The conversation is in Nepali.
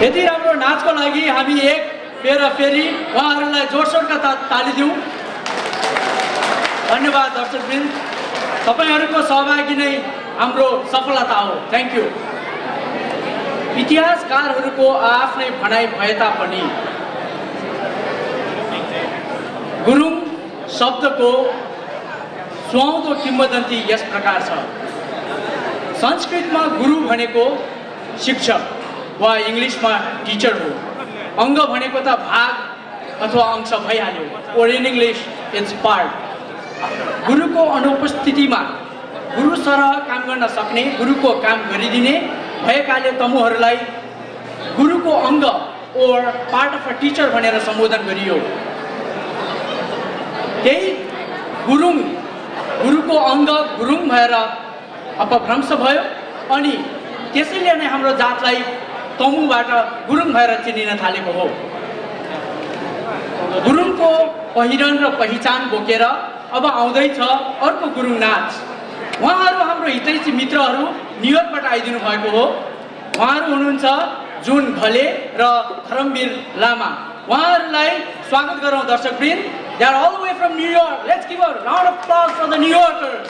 यति राम्रो नाचको लागि हामी एक फेरि उहाँहरूलाई जोडसोडका ताली दिउँ। धन्यवाद दर्शकवृन्द, तपाईहरुको सहभागी नै हाम्रो सफलता हो। Thank you. इतिहासकारहरूको आफ्नै भनाइ भए तापनि गुरुङ शब्दको सुहाउँदो किम्वदन्ती यस प्रकार छ। संस्कृतमा गुरु भनेको शिक्षक वा इंग्लिशमा टीचर हो। अंग भनेको त भाग अथवा अंश भइहाल्यो, और इन इंग्लिश इट्स पार्ट। गुरुको अनुपस्थितिमा गुरु सरह काम गर्न सक्ने, गुरुको काम गरिदिने भएकाले तमुहरूलाई गुरुको अंग और पार्ट अफ अ टीचर भनेर सम्बोधन गरियो। त्यही गुरुको अंग गुरुङ भएर अपभ्रंश भयो अनि त्यसैले नै हाम्रो जातलाई तमुबाट गुरुङ भएर चिनिन थालेको हो। गुरुङको पहिरन र पहिचान बोकेर अब आउँदैछ अर्को गुरुङ नाच। उहाँहरू हाम्रो हितैषी मित्रहरू न्युयोर्कबाट आइदिनु भएको हो। उहाँहरू हुनुहुन्छ जुन घले र धर्मवीर लामा। उहाँहरूलाई स्वागत गरौँ दर्शकवृन्द। They are all the way from New York. Let's give a round of applause for the New Yorkers.